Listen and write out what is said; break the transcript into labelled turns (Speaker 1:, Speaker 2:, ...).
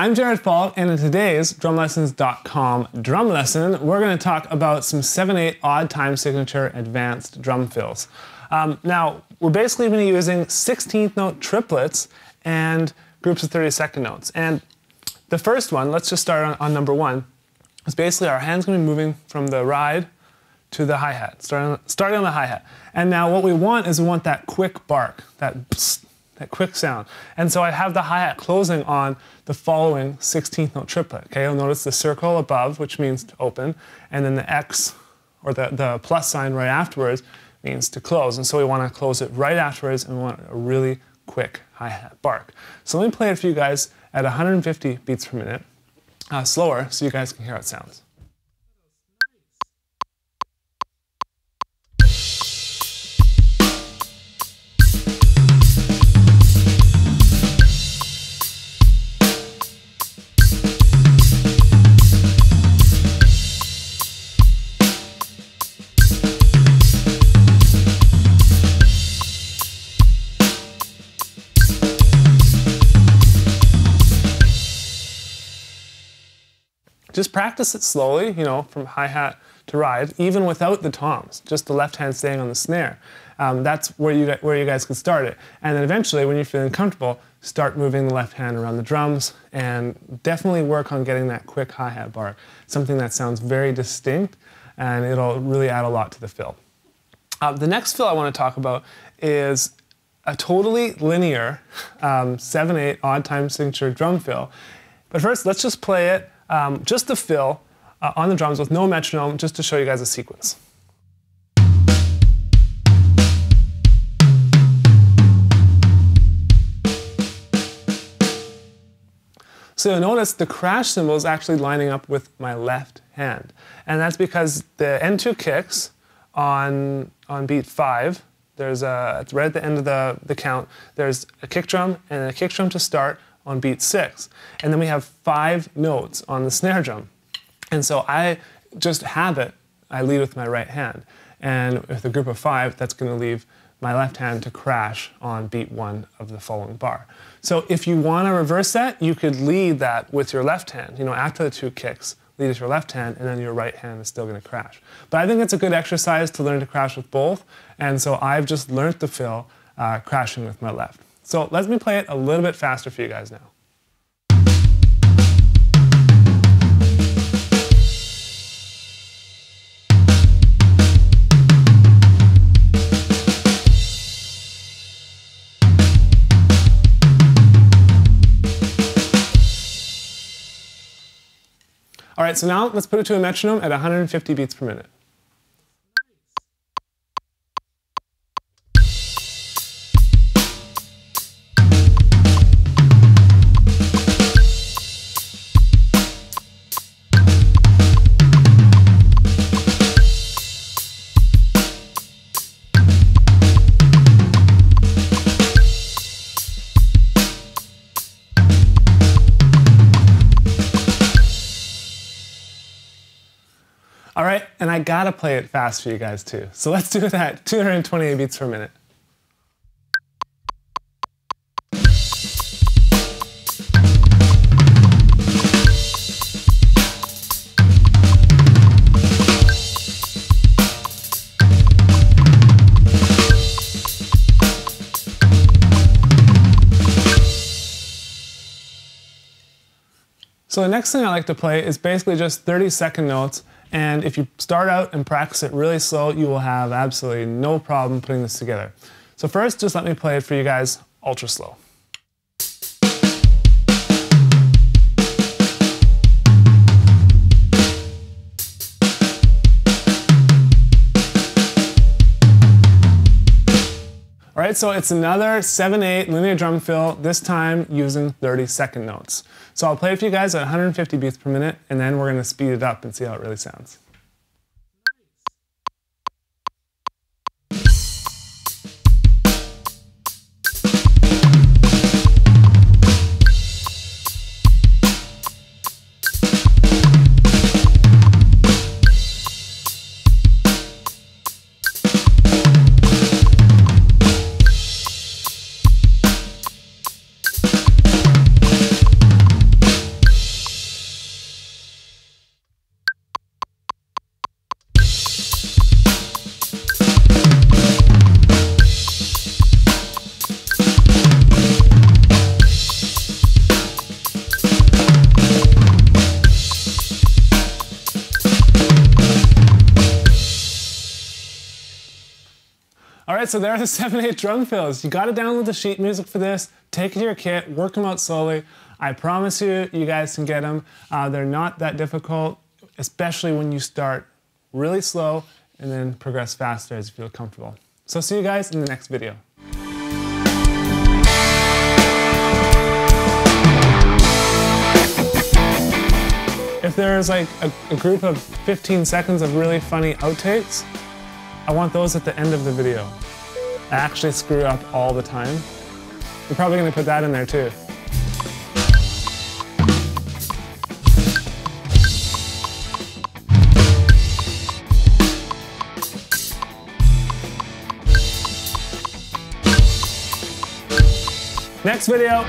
Speaker 1: I'm Jared Falk, and in today's drumlessons.com drum lesson, we're going to talk about some 7/8 odd time signature advanced drum fills. Now, we're basically going to be using 16th note triplets and groups of 32nd notes. And the first one, let's just start on number one, is basically our hand's going to be moving from the ride to the hi-hat, starting on the hi-hat. And now what we want is we want that quick bark, that quick sound. And so I have the hi-hat closing on the following 16th note triplet. Okay, you'll notice the circle above, which means to open, and then the X, or the plus sign right afterwards, means to close. And so we want to close it right afterwards, and we want a really quick hi-hat bark. So let me play it for you guys at 150 beats per minute, slower, so you guys can hear how it sounds. Just practice it slowly, you know, from hi-hat to ride, even without the toms, just the left hand staying on the snare. That's where you guys can start it. And then eventually, when you're feeling comfortable, start moving the left hand around the drums, and definitely work on getting that quick hi-hat bark, something that sounds very distinct, and it'll really add a lot to the fill. The next fill I want to talk about is a totally linear 7/8 odd time signature drum fill. But first, let's just play it, just the fill on the drums with no metronome, just to show you guys a sequence. So you'll notice the crash cymbal is actually lining up with my left hand. And that's because the N2 kicks on beat 5, it's right at the end of the count, there's a kick drum and a kick drum to start on beat 6. And then we have 5 notes on the snare drum. And so I just have it, I lead with my right hand. And with a group of 5, that's going to leave my left hand to crash on beat 1 of the following bar. So if you want to reverse that, you could lead that with your left hand. You know, after the 2 kicks, lead with your left hand, and then your right hand is still going to crash. But I think it's a good exercise to learn to crash with both. And so I've just learned the fill crashing with my left. So let me play it a little bit faster for you guys now. All right, so now let's put it to a metronome at 150 beats per minute. All right, and I gotta play it fast for you guys too. So let's do that, 228 beats per minute. So the next thing I like to play is basically just 30-second notes. And if you start out and practice it really slow, you will have absolutely no problem putting this together. So first, just let me play it for you guys ultra slow. All right, so it's another 7/8 linear drum fill, this time using 30-second notes. So I'll play it for you guys at 150 beats per minute, and then we're going to speed it up and see how it really sounds. All right, so there are the 7/8 drum fills. You gotta download the sheet music for this, take it to your kit, work them out slowly. I promise you, you guys can get them. They're not that difficult, especially when you start really slow and then progress faster as you feel comfortable. So see you guys in the next video. If there's like a group of 15 seconds of really funny outtakes, I want those at the end of the video. I actually screw up all the time. I'm probably gonna put that in there too. Next video.